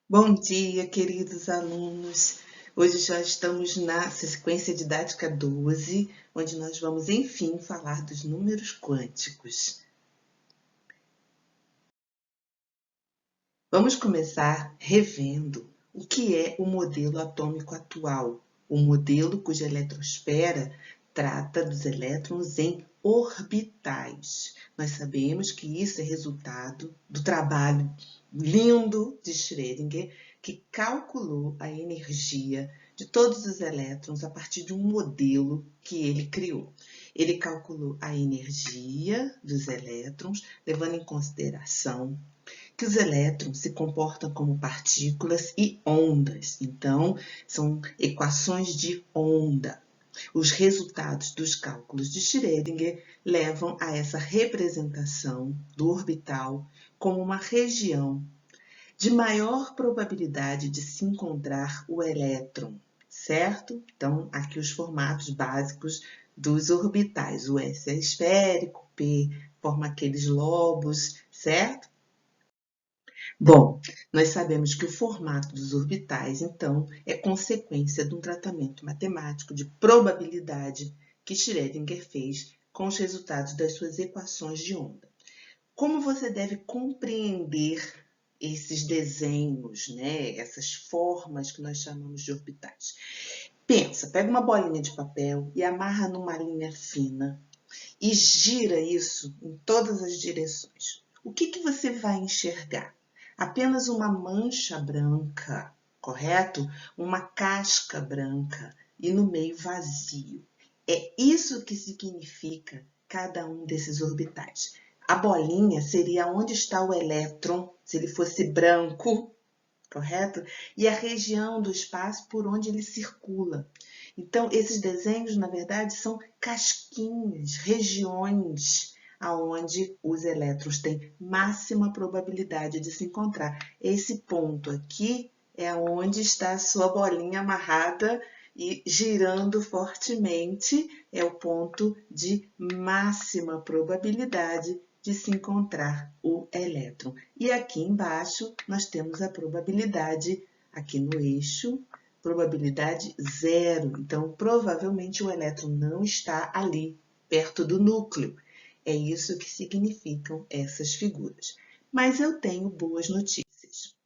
Bom dia, queridos alunos. Hoje já estamos na sequência didática 12, onde nós vamos, enfim, falar dos números quânticos. Vamos começar revendo o que é o modelo atômico atual, o modelo cuja eletrosfera trata dos elétrons em orbitais. Nós sabemos que isso é resultado do trabalho lindo de Schrödinger, que calculou a energia de todos os elétrons a partir de um modelo que ele criou. Ele calculou a energia dos elétrons, levando em consideração que os elétrons se comportam como partículas e ondas. Então, são equações de onda. Os resultados dos cálculos de Schrödinger levam a essa representação do orbital como uma região de maior probabilidade de se encontrar o elétron, certo? Então, aqui os formatos básicos dos orbitais. O S é esférico, o P forma aqueles lobos, certo? Bom, nós sabemos que o formato dos orbitais, então, é consequência de um tratamento matemático de probabilidade que Schrödinger fez com os resultados das suas equações de onda. Como você deve compreender esses desenhos, né? Essas formas que nós chamamos de orbitais? Pensa, pega uma bolinha de papel e amarra numa linha fina e gira isso em todas as direções. O que você vai enxergar? Apenas uma mancha branca, correto? Uma casca branca e no meio vazio. É isso que significa cada um desses orbitais. A bolinha seria onde está o elétron, se ele fosse branco, correto? E a região do espaço por onde ele circula. Então, esses desenhos, na verdade, são casquinhas, regiões aonde os elétrons têm máxima probabilidade de se encontrar. Esse ponto aqui é onde está a sua bolinha amarrada e girando fortemente, é o ponto de máxima probabilidade de se encontrar o elétron. E aqui embaixo nós temos a probabilidade, aqui no eixo, probabilidade zero. Então, provavelmente o elétron não está ali, perto do núcleo. É isso que significam essas figuras. Mas eu tenho boas notícias.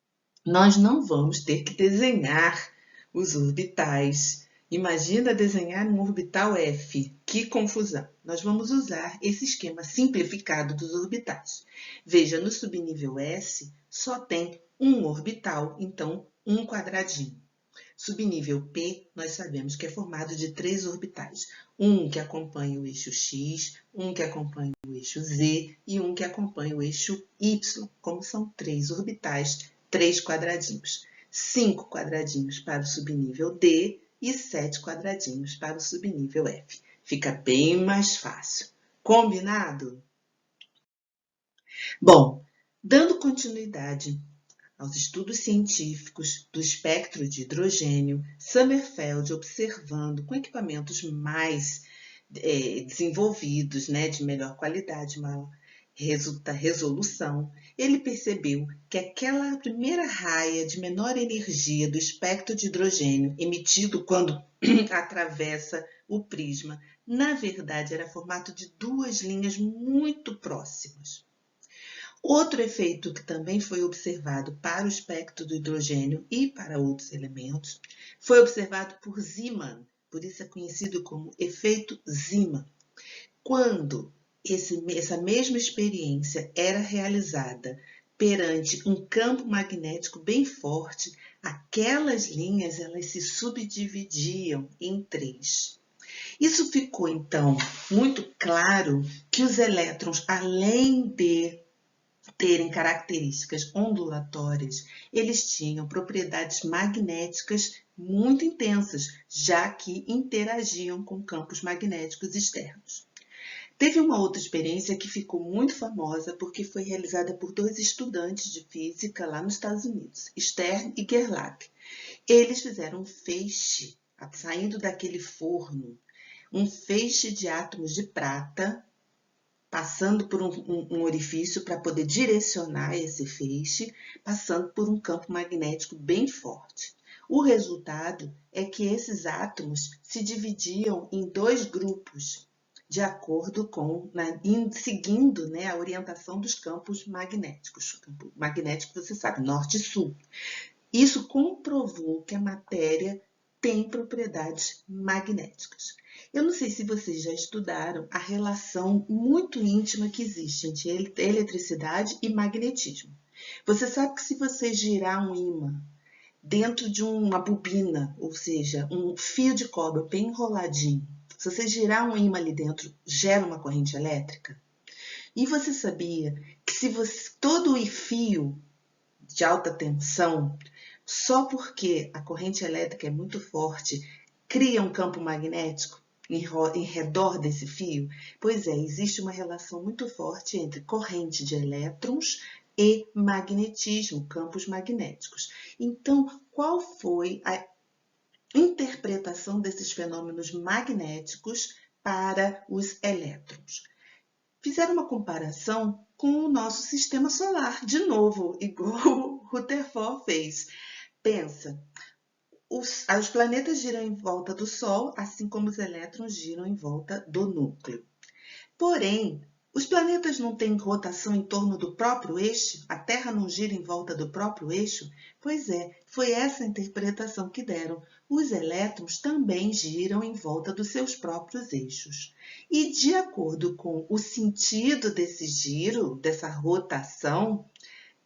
Nós não vamos ter que desenhar os orbitais. Imagina desenhar um orbital F. Que confusão! Nós vamos usar esse esquema simplificado dos orbitais. Veja, no subnível S só tem um orbital, então um quadradinho. Subnível P, nós sabemos que é formado de 3 orbitais. Um que acompanha o eixo X, um que acompanha o eixo Z e um que acompanha o eixo Y. Como são 3 orbitais, 3 quadradinhos. 5 quadradinhos para o subnível D e 7 quadradinhos para o subnível F. Fica bem mais fácil. Combinado? Bom, dando continuidade aos estudos científicos do espectro de hidrogênio, Sommerfeld, observando com equipamentos mais desenvolvidos, né, de melhor qualidade, maior resolução, ele percebeu que aquela primeira raia de menor energia do espectro de hidrogênio emitido quando atravessa o prisma, na verdade era formato de 2 linhas muito próximas. Outro efeito que também foi observado para o espectro do hidrogênio e para outros elementos foi observado por Zeeman, por isso é conhecido como efeito Zeeman. Quando essa mesma experiência era realizada perante um campo magnético bem forte, aquelas linhas elas se subdividiam em 3. Isso ficou, então, muito claro que os elétrons, além de terem características ondulatórias, eles tinham propriedades magnéticas muito intensas, já que interagiam com campos magnéticos externos. Teve uma outra experiência que ficou muito famosa porque foi realizada por 2 estudantes de física lá nos Estados Unidos, Stern e Gerlach. Eles fizeram um feixe, saindo daquele forno, um feixe de átomos de prata passando por um orifício para poder direcionar esse feixe, passando por um campo magnético bem forte. O resultado é que esses átomos se dividiam em dois grupos, de acordo com, seguindo, né, a orientação dos campos magnéticos. O campo magnético, você sabe, norte e sul. Isso comprovou que a matéria tem propriedades magnéticas. Eu não sei se vocês já estudaram a relação muito íntima que existe entre eletricidade e magnetismo. Você sabe que se você girar um ímã dentro de uma bobina, ou seja, um fio de cobre bem enroladinho, se você girar um ímã ali dentro, gera uma corrente elétrica? E você sabia que se todo o fio de alta tensão, só porque a corrente elétrica é muito forte, cria um campo magnético em redor desse fio? Pois é, existe uma relação muito forte entre corrente de elétrons e magnetismo, campos magnéticos. Então, qual foi a interpretação desses fenômenos magnéticos para os elétrons? Fizeram uma comparação com o nosso sistema solar, de novo, igual o Rutherford fez. Pensa, os planetas giram em volta do Sol, assim como os elétrons giram em volta do núcleo. Porém, os planetas não têm rotação em torno do próprio eixo? A Terra não gira em volta do próprio eixo? Pois é, foi essa a interpretação que deram. Os elétrons também giram em volta dos seus próprios eixos. E de acordo com o sentido desse giro, dessa rotação,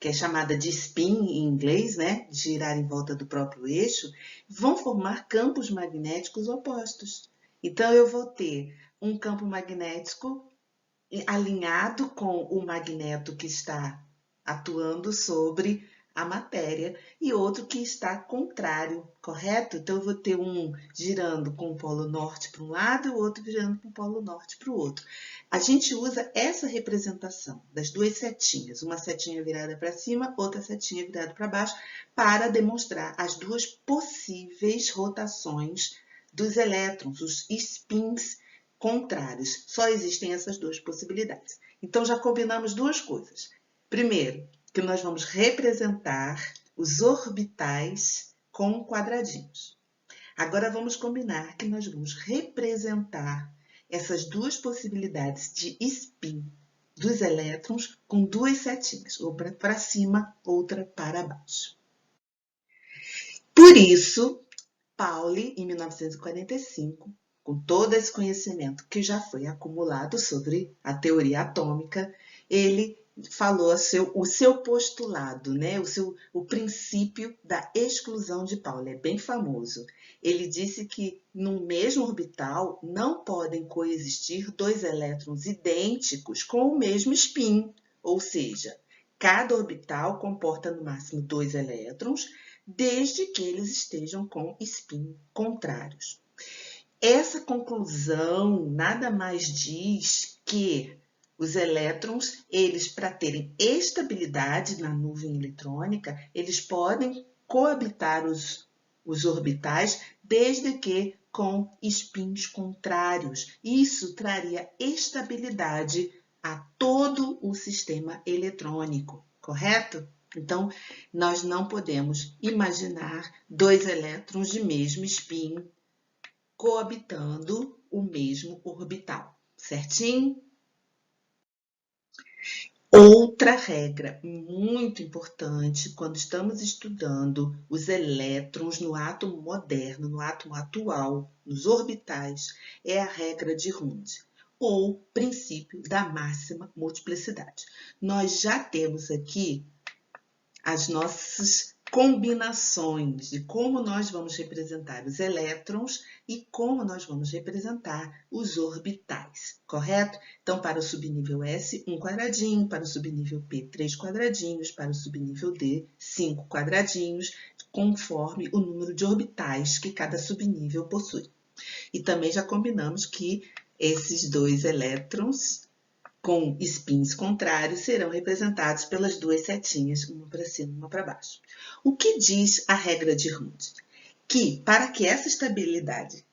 que é chamada de spin em inglês, né? Girar em volta do próprio eixo, vão formar campos magnéticos opostos. Então, eu vou ter um campo magnético alinhado com o magneto que está atuando sobre a matéria e outro que está contrário, correto? Então, eu vou ter um girando com o polo norte para um lado e o outro girando com o polo norte para o outro. A gente usa essa representação das duas setinhas, uma setinha virada para cima, outra setinha virada para baixo, para demonstrar as duas possíveis rotações dos elétrons, os spins contrários. Só existem essas duas possibilidades. Então, já combinamos duas coisas. Primeiro, que nós vamos representar os orbitais com quadradinhos. Agora, vamos combinar que nós vamos representar essas duas possibilidades de spin dos elétrons com duas setinhas, uma para cima, outra para baixo. Por isso, Pauli, em 1945, com todo esse conhecimento que já foi acumulado sobre a teoria atômica, ele falou o seu postulado, né? o princípio da exclusão de Pauli, é bem famoso. Ele disse que no mesmo orbital não podem coexistir dois elétrons idênticos com o mesmo spin, ou seja, cada orbital comporta no máximo dois elétrons, desde que eles estejam com spin contrários. Essa conclusão nada mais diz que os elétrons, eles, para terem estabilidade na nuvem eletrônica, eles podem coabitar os orbitais, desde que com spins contrários. Isso traria estabilidade a todo o sistema eletrônico, correto? Então, nós não podemos imaginar dois elétrons de mesmo spin coabitando o mesmo orbital, certinho? Outra regra muito importante quando estamos estudando os elétrons no átomo moderno, no átomo atual, nos orbitais, é a regra de Hund, ou princípio da máxima multiplicidade. Nós já temos aqui as nossas combinações de como nós vamos representar os elétrons e como nós vamos representar os orbitais, correto? Então, para o subnível S, 1 quadradinho, para o subnível P, 3 quadradinhos, para o subnível D, 5 quadradinhos, conforme o número de orbitais que cada subnível possui. E também já combinamos que esses dois elétrons com spins contrários serão representados pelas duas setinhas, uma para cima e uma para baixo. O que diz a regra de Hund? Que, para que essa estabilidade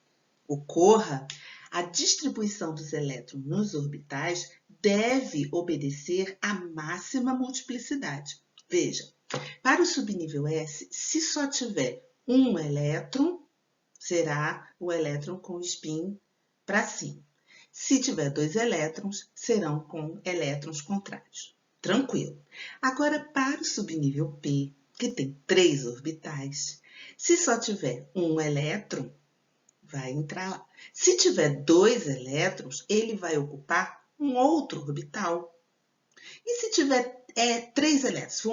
ocorra, a distribuição dos elétrons nos orbitais deve obedecer à máxima multiplicidade. Veja, para o subnível S, se só tiver um elétron, será o elétron com spin para cima. Se tiver 2 elétrons, serão com elétrons contrários. Tranquilo. Agora, para o subnível P, que tem 3 orbitais, se só tiver um elétron, vai entrar lá. Se tiver 2 elétrons, ele vai ocupar um outro orbital. E se tiver 3 elétrons,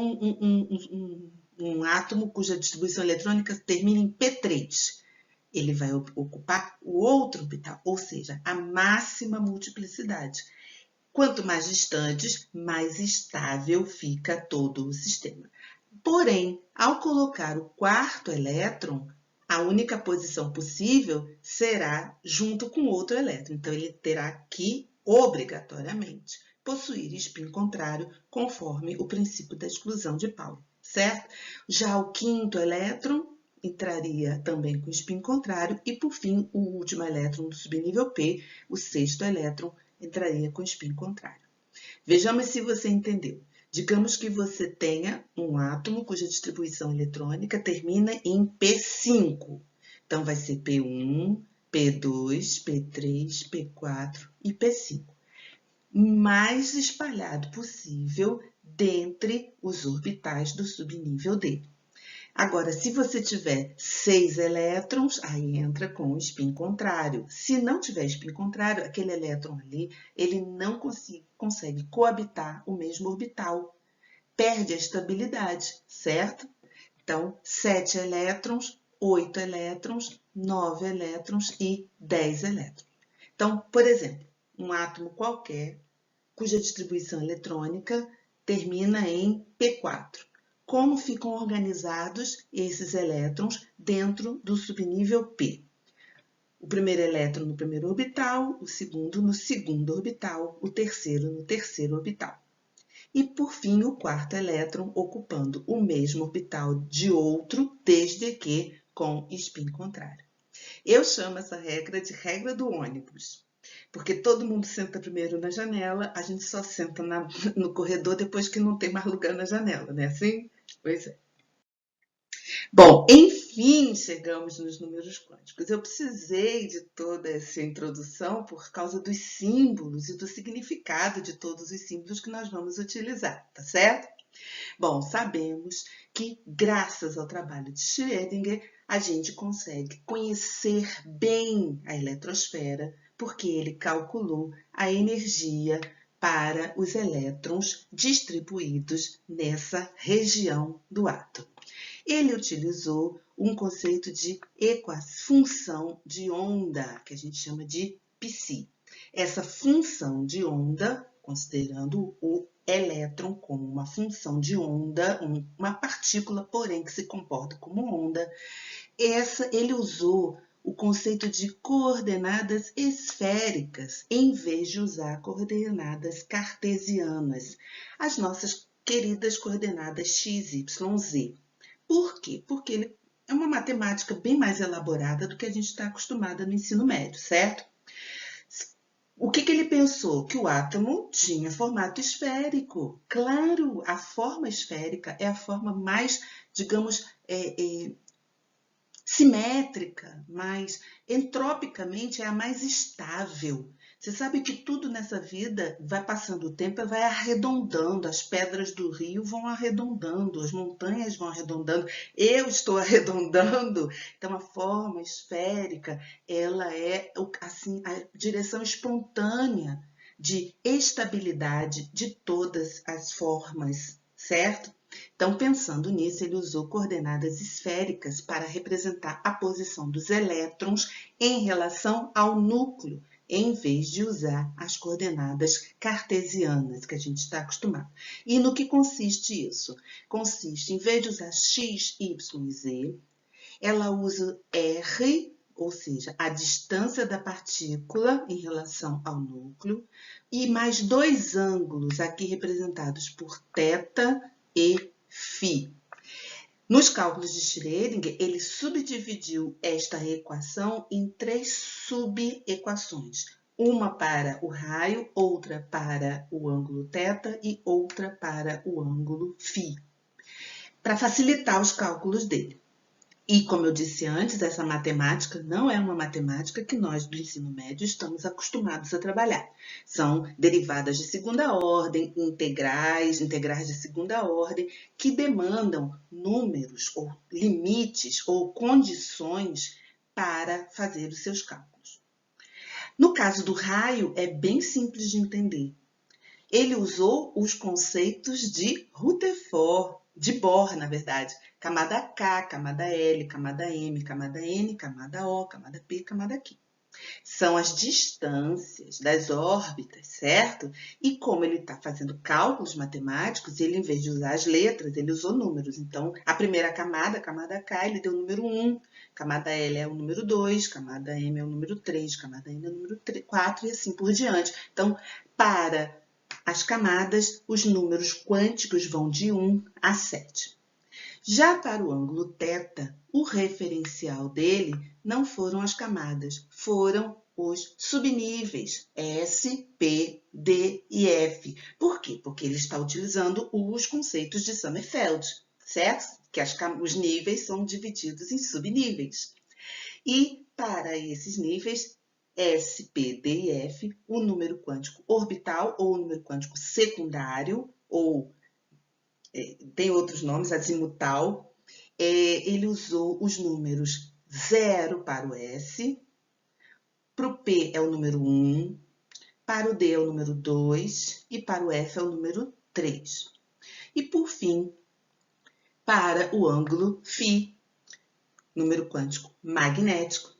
um átomo cuja distribuição eletrônica termina em P3, ele vai ocupar o outro orbital, ou seja, a máxima multiplicidade. Quanto mais distantes, mais estável fica todo o sistema. Porém, ao colocar o quarto elétron, a única posição possível será junto com outro elétron. Então, ele terá que, obrigatoriamente, possuir spin contrário, conforme o princípio da exclusão de Pauli, certo? Já o quinto elétron entraria também com spin contrário e, por fim, o último elétron do subnível P, o sexto elétron, entraria com spin contrário. Vejamos se você entendeu. Digamos que você tenha um átomo cuja distribuição eletrônica termina em P5. Então, vai ser P1, P2, P3, P4 e P5. Mais espalhado possível dentre os orbitais do subnível D. Agora, se você tiver 6 elétrons, aí entra com o spin contrário. Se não tiver spin contrário, aquele elétron ali, ele não consegue coabitar o mesmo orbital. Perde a estabilidade, certo? Então, 7 elétrons, 8 elétrons, 9 elétrons e 10 elétrons. Então, por exemplo, um átomo qualquer, cuja distribuição eletrônica termina em P4. Como ficam organizados esses elétrons dentro do subnível P? O primeiro elétron no primeiro orbital, o segundo no segundo orbital, o terceiro no terceiro orbital. E, por fim, o quarto elétron ocupando o mesmo orbital de outro, desde que com spin contrário. Eu chamo essa regra de regra do ônibus, porque todo mundo senta primeiro na janela, a gente só senta no corredor depois que não tem mais lugar na janela, não é assim? Pois é. Bom, enfim, chegamos nos números quânticos. Eu precisei de toda essa introdução por causa dos símbolos e do significado de todos os símbolos que nós vamos utilizar, tá certo? Bom, sabemos que, graças ao trabalho de Schrödinger, a gente consegue conhecer bem a eletrosfera, porque ele calculou a energia para os elétrons distribuídos nessa região do átomo. Ele utilizou um conceito de função de onda, que a gente chama de psi. Essa função de onda, considerando o elétron como uma função de onda, uma partícula, porém, que se comporta como onda, ele usou o conceito de coordenadas esféricas, em vez de usar coordenadas cartesianas, as nossas queridas coordenadas x, y, z. Por quê? Porque ele é uma matemática bem mais elaborada do que a gente está acostumada no ensino médio, certo? O que ele pensou? Que o átomo tinha formato esférico. Claro, a forma esférica é a forma mais, digamos, simétrica, mas entropicamente é a mais estável. Você sabe que tudo nessa vida vai passando o tempo e vai arredondando, as pedras do rio vão arredondando, as montanhas vão arredondando, eu estou arredondando. Então, a forma esférica, ela é assim, a direção espontânea de estabilidade de todas as formas, certo? Então, pensando nisso, ele usou coordenadas esféricas para representar a posição dos elétrons em relação ao núcleo, em vez de usar as coordenadas cartesianas que a gente está acostumado. E no que consiste isso? Consiste, em vez de usar x, y e z, ela usa r, ou seja, a distância da partícula em relação ao núcleo, e mais 2 ângulos aqui representados por θ e φ. Nos cálculos de Schrödinger, ele subdividiu esta equação em 3 subequações. Uma para o raio, outra para o ângulo θ e outra para o ângulo φ, para facilitar os cálculos dele. E, como eu disse antes, essa matemática não é uma matemática que nós do ensino médio estamos acostumados a trabalhar. São derivadas de segunda ordem, integrais de segunda ordem, que demandam números ou limites ou condições para fazer os seus cálculos. No caso do raio, é bem simples de entender. Ele usou os conceitos de Rutherford, de Bohr, na verdade. Camada K, camada L, camada M, camada N, camada O, camada P, camada Q. São as distâncias das órbitas, certo? E como ele está fazendo cálculos matemáticos, ele, em vez de usar as letras, ele usou números. Então, a primeira camada, a camada K, ele deu o número 1, camada L é o número 2, camada M é o número 3, camada N é o número 4 e assim por diante. Então, para as camadas, os números quânticos vão de 1 a 7. Já para o ângulo θ, o referencial dele não foram as camadas, foram os subníveis S, P, D e F. Por quê? Porque ele está utilizando os conceitos de Sommerfeld, certo? Que os níveis são divididos em subníveis. E para esses níveis, S, P, D e F, o número quântico orbital ou o número quântico secundário, ou tem outros nomes, azimutal, ele usou os números 0 para o S, para o P é o número 1, para o D é o número 2 e para o F é o número 3. E, por fim, para o ângulo φ, número quântico magnético,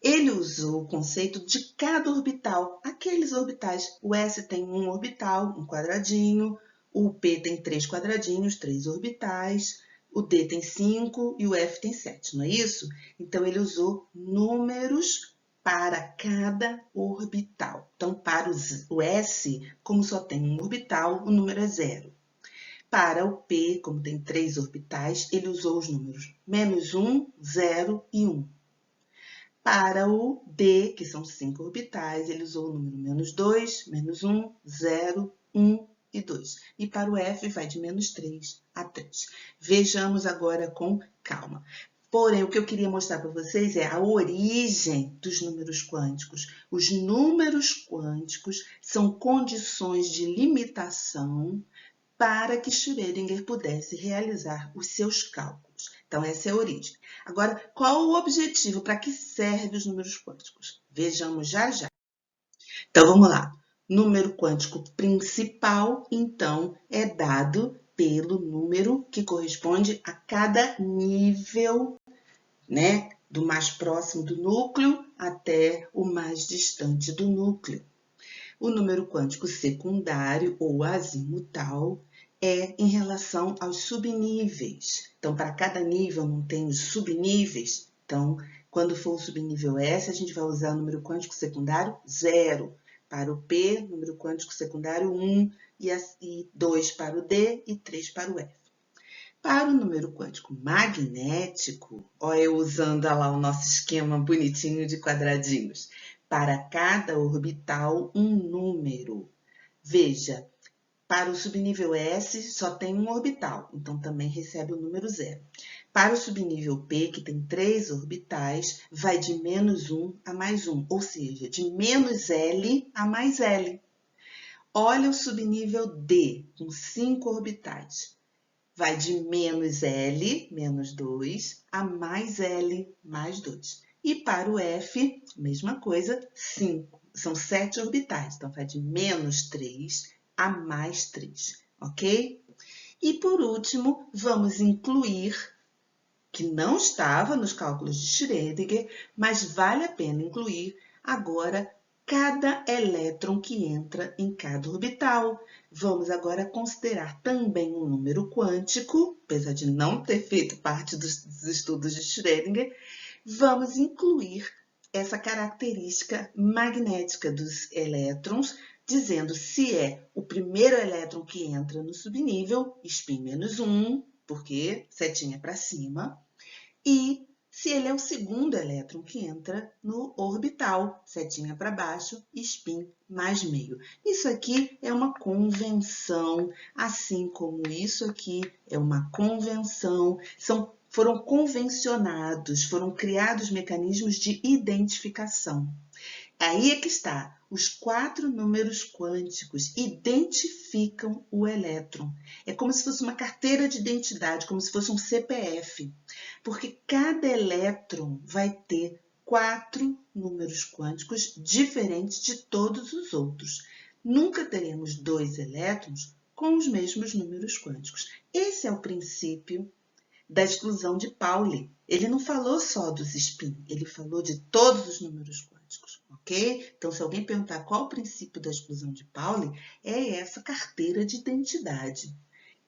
ele usou o conceito de cada orbital, aqueles orbitais. O S tem um orbital, um quadradinho, o P tem 3 quadradinhos, 3 orbitais, o D tem 5 e o F tem 7, não é isso? Então, ele usou números para cada orbital. Então, para o S, como só tem um orbital, o número é 0. Para o P, como tem 3 orbitais, ele usou os números -1, 0 e 1. Para o D, que são 5 orbitais, ele usou o número -2, -1, 0, 1 e 2. E para o F, vai de -3 a 3. Vejamos agora com calma. Porém, o que eu queria mostrar para vocês é a origem dos números quânticos. Os números quânticos são condições de limitação para que Schrödinger pudesse realizar os seus cálculos. Então, essa é a origem. Agora, qual o objetivo? Para que servem os números quânticos? Vejamos já já. Então, vamos lá. Número quântico principal, então, é dado pelo número que corresponde a cada nível, né? Do mais próximo do núcleo até o mais distante do núcleo. O número quântico secundário, ou azimutal, é em relação aos subníveis. Então, para cada nível não tem os subníveis. Então, quando for o subnível S, a gente vai usar o número quântico secundário 0. Para o P, número quântico secundário 1, e 2 para o D e 3 para o F. Para o número quântico magnético, olha eu usando lá o nosso esquema bonitinho de quadradinhos. Para cada orbital, um número. Veja, para o subnível S, só tem um orbital, então também recebe o número 0. Para o subnível P, que tem 3 orbitais, vai de -1 a +1, ou seja, de -L a mais L. Olha o subnível D, com 5 orbitais. Vai de -L, -2, a mais L, mais 2. E para o F, mesma coisa, 5. São 7 orbitais, então vai de -3 a mais 3, ok? E por último, vamos incluir, que não estava nos cálculos de Schrödinger, mas vale a pena incluir agora cada elétron que entra em cada orbital. Vamos agora considerar também um número quântico, apesar de não ter feito parte dos estudos de Schrödinger, vamos incluir essa característica magnética dos elétrons, dizendo se é o primeiro elétron que entra no subnível, spin -1, porque setinha para cima, e se ele é o segundo elétron que entra no orbital, setinha para baixo, spin mais meio. Isso aqui é uma convenção, assim como isso aqui é uma convenção, foram convencionados, foram criados mecanismos de identificação. Aí é que está. Os 4 números quânticos identificam o elétron. É como se fosse uma carteira de identidade, como se fosse um CPF. Porque cada elétron vai ter 4 números quânticos diferentes de todos os outros. Nunca teremos 2 elétrons com os mesmos números quânticos. Esse é o princípio da exclusão de Pauli. Ele não falou só dos spin, ele falou de todos os números quânticos, ok? Então, se alguém perguntar qual o princípio da exclusão de Pauli, é essa carteira de identidade.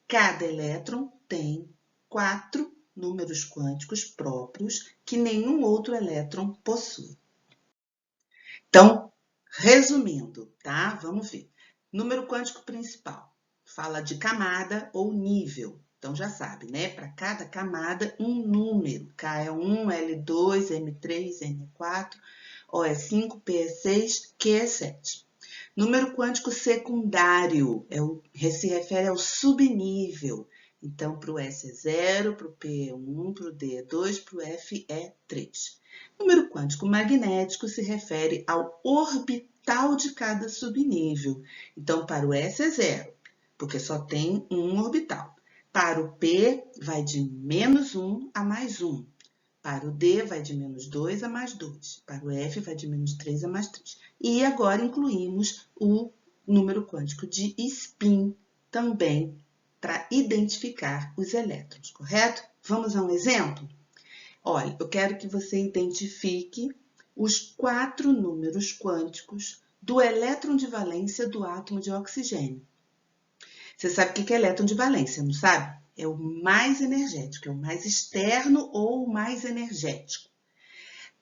Cada elétron tem 4 números quânticos próprios que nenhum outro elétron possui. Então, resumindo, tá? Vamos ver. Número quântico principal fala de camada ou nível. Então, já sabe, né? Para cada camada, um número. K é 1, L2, M3, N4, O é 5, P é 6, Q é 7. Número quântico secundário se refere ao subnível. Então, para o S é 0, para o P é 1, para o D é 2, para o F é 3. Número quântico magnético se refere ao orbital de cada subnível. Então, para o S é 0, porque só tem um orbital. Para o P, vai de menos 1 a mais 1. Para o D, vai de menos 2 a mais 2. Para o F, vai de menos 3 a mais 3. E agora incluímos o número quântico de spin também para identificar os elétrons, correto? Vamos a um exemplo? Olha, eu quero que você identifique os 4 números quânticos do elétron de valência do átomo de oxigênio. Você sabe o que é elétron de valência, não sabe? É o mais energético, é o mais externo ou o mais energético.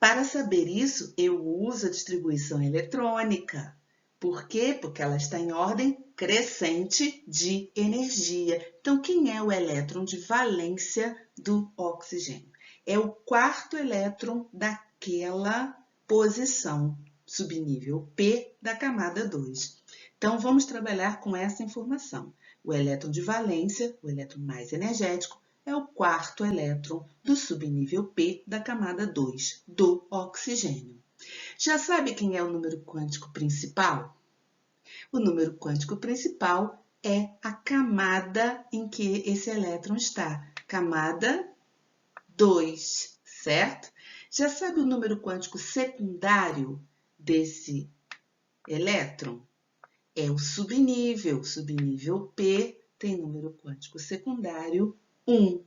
Para saber isso, eu uso a distribuição eletrônica. Por quê? Porque ela está em ordem crescente de energia. Então, quem é o elétron de valência do oxigênio? É o 4º elétron daquela posição, subnível P da camada 2. Então, vamos trabalhar com essa informação. O elétron de valência, o elétron mais energético, é o 4º elétron do subnível P da camada 2 do oxigênio. Já sabe quem é o número quântico principal? O número quântico principal é a camada em que esse elétron está, camada 2, certo? Já sabe o número quântico secundário desse elétron? É o subnível P tem número quântico secundário 1.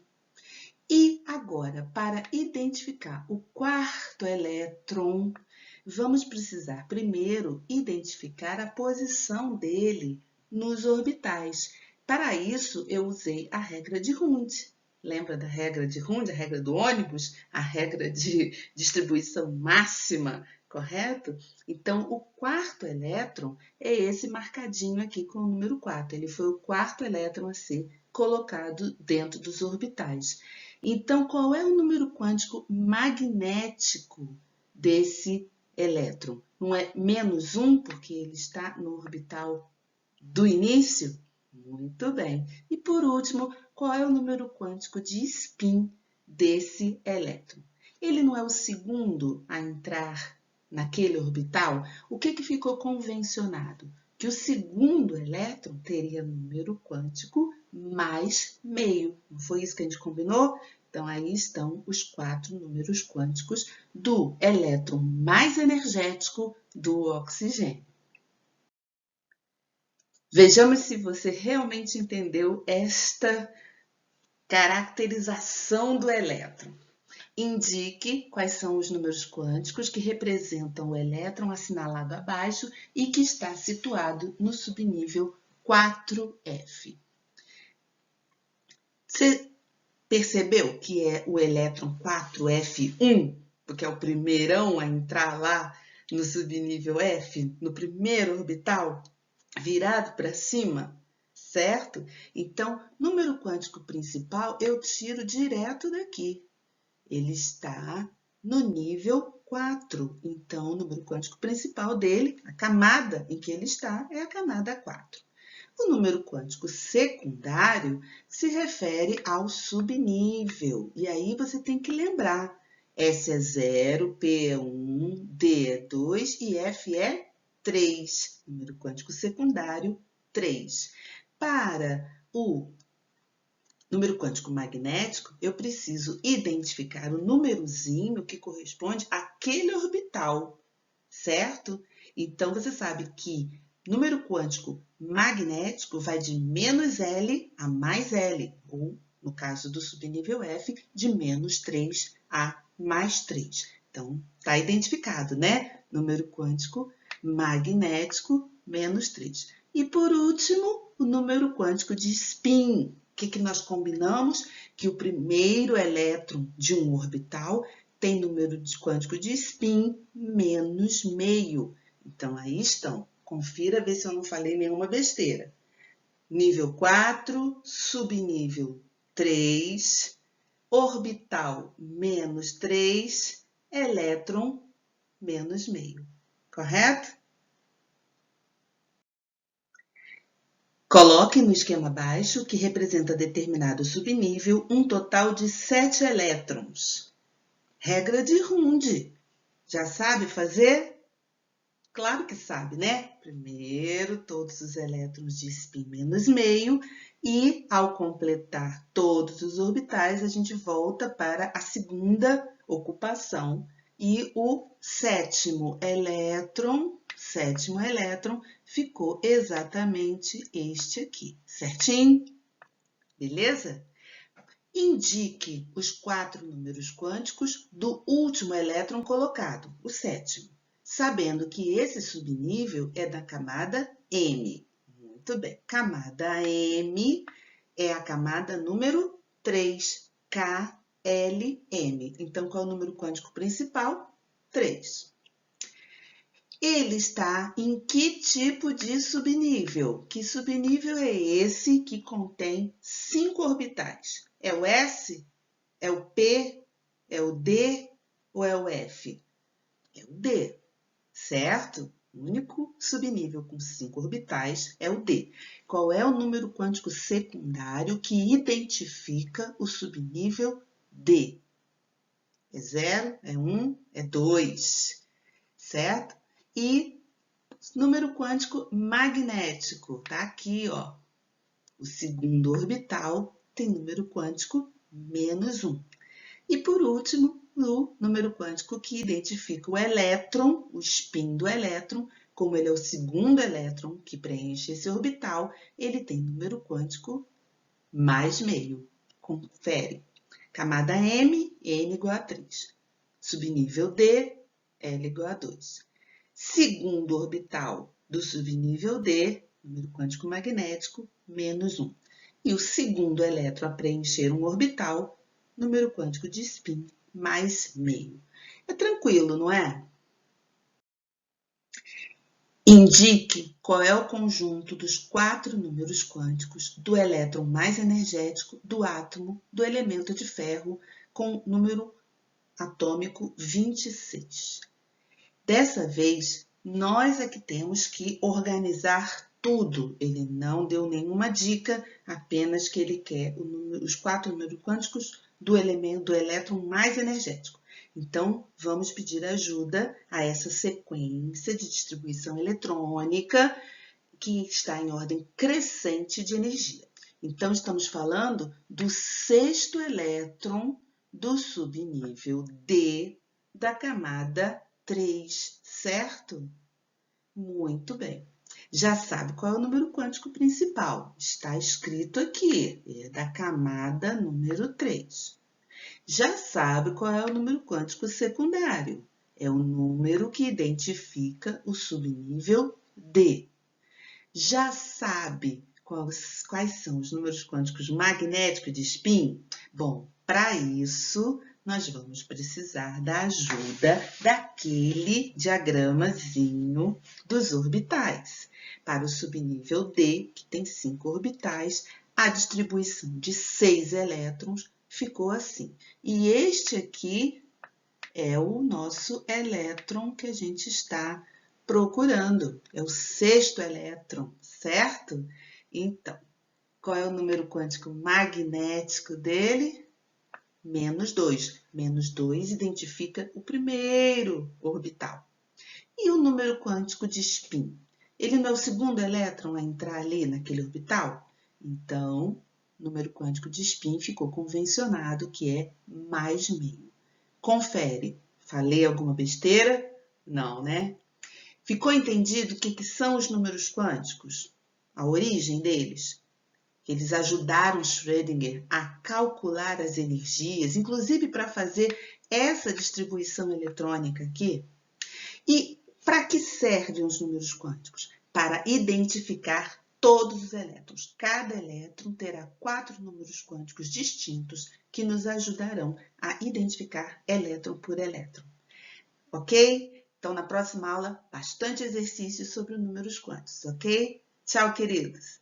E agora, para identificar o 4º elétron, vamos precisar primeiro identificar a posição dele nos orbitais. Para isso, eu usei a regra de Hund. Lembra da regra de Hund, a regra do ônibus? A regra de distribuição máxima, correto? Então, o 4º elétron é esse marcadinho aqui com o número 4. Ele foi o 4º elétron a ser colocado dentro dos orbitais. Então, qual é o número quântico magnético desse elétron? Não é menos 1, porque ele está no orbital do início? Muito bem. E por último, qual é o número quântico de spin desse elétron? Ele não é o segundo a entrar naquele orbital? O que ficou convencionado? Que o segundo elétron teria número quântico mais meio. Não foi isso que a gente combinou? Então, aí estão os 4 números quânticos do elétron mais energético do oxigênio. Vejamos se você realmente entendeu esta caracterização do elétron. Indique quais são os números quânticos que representam o elétron assinalado abaixo e que está situado no subnível 4F. Você percebeu que é o elétron 4F1, porque é o primeirão a entrar lá no subnível F, no primeiro orbital, virado para cima, certo? Então, número quântico principal eu tiro direto daqui. Ele está no nível 4. Então, o número quântico principal dele, a camada em que ele está, é a camada 4. O número quântico secundário se refere ao subnível. E aí você tem que lembrar. S é 0, P é 1, D é 2 e F é 3. Número quântico secundário, 3. Para o número quântico magnético, eu preciso identificar o númerozinho que corresponde àquele orbital, certo? Então, você sabe que número quântico magnético vai de menos L a mais L, ou, no caso do subnível F, de menos 3 a mais 3. Então, está identificado, né? Número quântico magnético, menos 3. E, por último, o número quântico de spin. O que nós combinamos? Que o primeiro elétron de um orbital tem número quântico de spin menos meio. Então, aí estão. Confira, ver se eu não falei nenhuma besteira. Nível 4, subnível 3, orbital menos 3, elétron menos meio. Correto? Coloque no esquema abaixo, que representa determinado subnível, um total de 7 elétrons. Regra de Hund. Já sabe fazer? Claro que sabe, né? Primeiro, todos os elétrons de spin menos meio e, ao completar todos os orbitais, a gente volta para a segunda ocupação e o sétimo elétron ficou exatamente este aqui, certinho? Beleza? Indique os 4 números quânticos do último elétron colocado, o sétimo, sabendo que esse subnível é da camada M. Muito bem. Camada M é a camada número 3, KLM. Então, qual é o número quântico principal? 3. Ele está em que tipo de subnível? Que subnível é esse que contém 5 orbitais? É o S? É o P? É o D? Ou é o F? É o D, certo? O único subnível com 5 orbitais é o D. Qual é o número quântico secundário que identifica o subnível D? É 0? É 1? É 2? Certo? E número quântico magnético, tá aqui, ó. O segundo orbital tem número quântico menos 1. E por último, o número quântico que identifica o elétron, o spin do elétron, como ele é o segundo elétron que preenche esse orbital, ele tem número quântico mais meio. Confere. Camada M, N igual a 3. Subnível D, L igual a 2. Segundo orbital do subnível D, número quântico magnético, menos 1. E o segundo elétron a preencher um orbital, número quântico de spin, mais meio. É tranquilo, não é? Indique qual é o conjunto dos 4 números quânticos do elétron mais energético do átomo do elemento de ferro com número atômico 26. Dessa vez, nós é que temos que organizar tudo. Ele não deu nenhuma dica, apenas que ele quer os 4 números quânticos do elétron mais energético. Então, vamos pedir ajuda a essa sequência de distribuição eletrônica que está em ordem crescente de energia. Então, estamos falando do 6º elétron do subnível D da camada 3, certo? Muito bem. Já sabe qual é o número quântico principal? Está escrito aqui, é da camada número 3. Já sabe qual é o número quântico secundário? É o número que identifica o subnível D. Já sabe quais são os números quânticos magnéticos de spin? Bom, para isso, nós vamos precisar da ajuda daquele diagramazinho dos orbitais. Para o subnível D, que tem 5 orbitais, a distribuição de 6 elétrons ficou assim. E este aqui é o nosso elétron que a gente está procurando. É o 6º elétron, certo? Então, qual é o número quântico magnético dele? -2. -2 identifica o primeiro orbital. E o número quântico de spin? Ele não é o 2º elétron a entrar ali naquele orbital? Então, o número quântico de spin ficou convencionado que é +meio. Confere. Falei alguma besteira? Não, né? Ficou entendido o que são os números quânticos? A origem deles? Eles ajudaram Schrödinger a calcular as energias, inclusive para fazer essa distribuição eletrônica aqui. E para que servem os números quânticos? Para identificar todos os elétrons. Cada elétron terá 4 números quânticos distintos que nos ajudarão a identificar elétron por elétron. Ok? Então, na próxima aula, bastante exercício sobre números quânticos, ok? Tchau, queridos!